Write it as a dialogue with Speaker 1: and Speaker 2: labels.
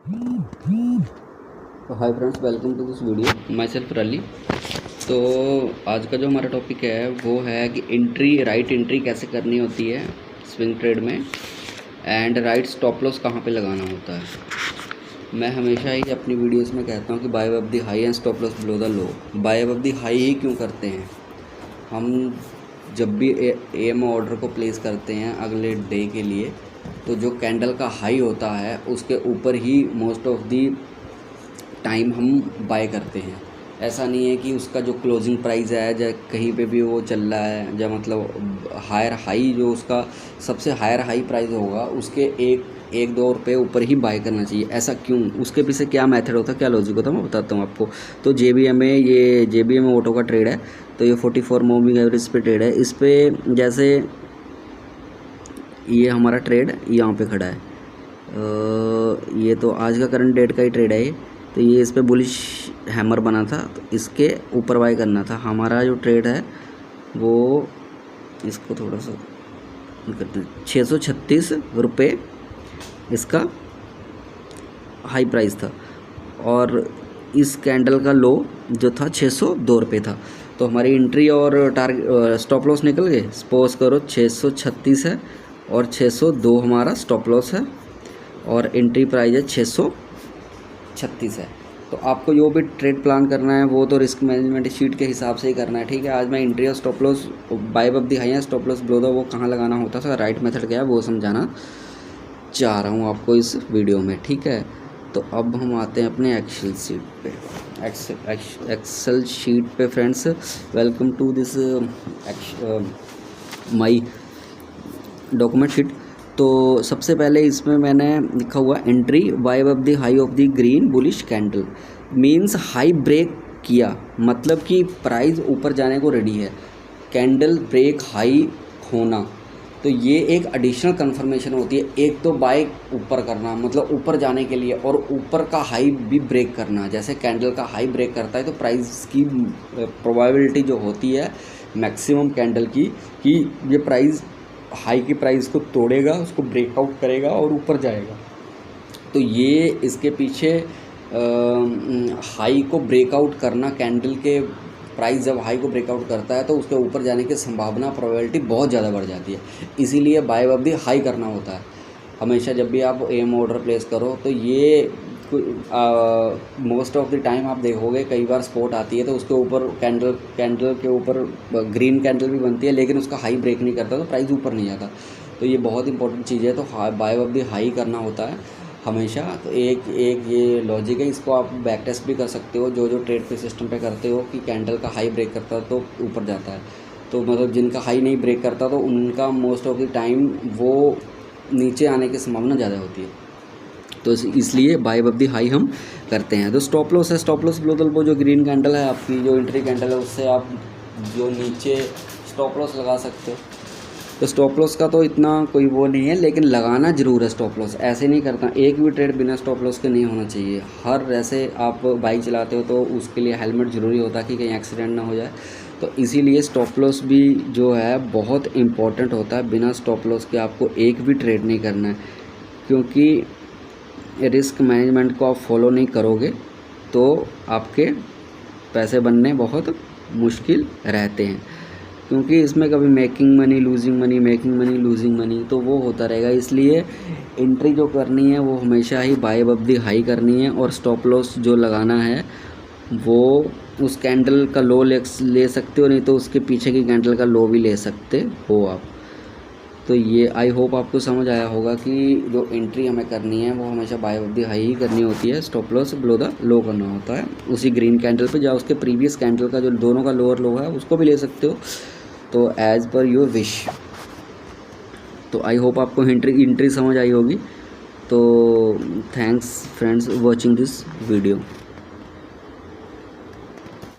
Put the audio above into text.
Speaker 1: तो hi friends, welcome to this video. Myself रली। तो आज का जो हमारा टॉपिक है वो है कि राइट एंट्री कैसे करनी होती है स्विंग ट्रेड में, एंड राइट स्टॉप लॉस कहाँ पे लगाना होता है। मैं हमेशा ही अपनी वीडियोस में कहता हूँ कि buy above the high and stop loss below the low. Buy above the high ही क्यों करते हैं हम? जब भी एम ऑर्डर को प्लेस करते हैं अगले डे के लिए, तो जो कैंडल का हाई होता है उसके ऊपर ही मोस्ट ऑफ दी टाइम हम बाय करते हैं। ऐसा नहीं है कि उसका जो क्लोजिंग प्राइस है या कहीं पे भी वो चल रहा है, या मतलब हायर हाई जो उसका सबसे हायर हाई प्राइस होगा उसके एक दो रुपये ऊपर ही बाय करना चाहिए। ऐसा क्यों? उसके पीछे क्या मेथड होता है, क्या लॉजिक होता है, मैं बताता हूँ आपको। तो JBM ऑटो का ट्रेड है। तो ये 44 मूविंग एवरेज पे ट्रेड है। इस पर जैसे ये हमारा ट्रेड यहाँ पे खड़ा है, ये तो आज का करंट डेट का ही ट्रेड है ये। तो ये इस पर बुलिश हैमर बना था, तो इसके ऊपर बाय करना था। हमारा जो ट्रेड है वो, इसको थोड़ा सा करते हैं, 636 रुपये इसका हाई प्राइस था, और इस कैंडल का लो जो था 602 रुपये था। तो हमारी एंट्री और टारगेट स्टॉप लॉस निकल गए। सपोज करो 636 है और 602 हमारा स्टॉप लॉस है, और एंट्री प्राइस है 636 है। तो आपको जो भी ट्रेड प्लान करना है वो तो रिस्क मैनेजमेंट शीट के हिसाब से ही करना है, ठीक है। आज मैं एंट्री और stop loss, buy above the high या स्टॉप लॉस बिलो द वो कहाँ लगाना होता था, राइट मेथड क्या है वो समझाना चाह रहा हूँ आपको इस वीडियो में, ठीक है। तो अब हम आते हैं अपने एक्सेल शीट पे। एक्सेल शीट पे friends, welcome to this my document sheet. तो सबसे पहले इसमें मैंने लिखा हुआ entry buy above the high of the green bullish candle, means high break किया, मतलब कि प्राइस ऊपर जाने को रेडी है, कैंडल ब्रेक हाई होना। तो ये एक एडिशनल कंफर्मेशन होती है। एक तो बाय ऊपर करना, मतलब ऊपर जाने के लिए, और ऊपर का हाई भी ब्रेक करना। जैसे कैंडल का हाई ब्रेक करता है तो प्राइस की प्रोबेबिलिटी जो होती है मैक्सिमम कैंडल की, कि ये प्राइस हाई की प्राइस को तोड़ेगा, उसको ब्रेकआउट करेगा और ऊपर जाएगा। तो ये इसके पीछे हाई को ब्रेकआउट करना, कैंडल के प्राइस जब हाई को ब्रेकआउट करता है तो उसके ऊपर जाने की संभावना, प्रोबेबिलिटी बहुत ज़्यादा बढ़ जाती है। इसीलिए बाय अबव द हाई करना होता है हमेशा। जब भी आप एम ऑर्डर प्लेस करो तो ये मोस्ट ऑफ द टाइम आप देखोगे, कई बार स्पॉट आती है तो उसके ऊपर कैंडल के ऊपर ग्रीन कैंडल भी बनती है, लेकिन उसका हाई ब्रेक नहीं करता तो प्राइस ऊपर नहीं जाता। तो ये बहुत इंपॉर्टेंट चीज़ है। तो बाय अबव द हाई करना होता है हमेशा। तो एक ये लॉजिक है, इसको आप बैक टेस्ट भी कर सकते हो, जो ट्रेड पे सिस्टम पे करते हो कि कैंडल का हाई ब्रेक करता है तो ऊपर जाता है। तो मतलब जिनका हाई नहीं ब्रेक करता तो उनका मोस्ट ऑफ द टाइम वो नीचे आने की संभावना ज़्यादा होती है। तो इसलिए बाय अबव द हाई हम करते हैं। तो स्टॉप लॉस है, स्टॉप लॉस बिलो द लो, जो ग्रीन कैंडल है आपकी, जो एंट्री कैंडल है, उससे आप जो नीचे स्टॉप लॉस लगा सकते हो। तो स्टॉप लॉस का तो इतना कोई वो नहीं है, लेकिन लगाना ज़रूर है स्टॉप लॉस। ऐसे नहीं करता, एक भी ट्रेड बिना स्टॉप लॉस के नहीं होना चाहिए। हर ऐसे आप बाइक चलाते हो तो उसके लिए हेलमेट ज़रूरी होता है कि कहीं एक्सीडेंट ना हो जाए। तो इसीलिए स्टॉप लॉस भी जो है बहुत इम्पॉर्टेंट होता है। बिना स्टॉप लॉस के आपको एक भी ट्रेड नहीं करना है, क्योंकि रिस्क मैनेजमेंट को आप फॉलो नहीं करोगे तो आपके पैसे बनने बहुत मुश्किल रहते हैं। क्योंकि इसमें कभी making money losing money, making money losing money, तो वो होता रहेगा। इसलिए एंट्री जो करनी है वो हमेशा ही बाय अबव द हाई करनी है, और स्टॉप लॉस जो लगाना है वो उस कैंडल का लो ले सकते हो, नहीं तो उसके पीछे की कैंडल का लो भी ले सकते हो आप। तो ये आई होप आपको समझ आया होगा कि जो एंट्री हमें करनी है वो हमेशा बाय अबव द हाई ही करनी होती है, स्टॉप लॉस बिलो द लो करना होता है उसी ग्रीन कैंडल पे, या उसके प्रीवियस कैंडल का जो दोनों का लोअर लो है उसको भी ले सकते हो। तो एज़ पर योर विश। तो आई होप आपको एंट्री समझ आई होगी। तो thanks friends watching this video.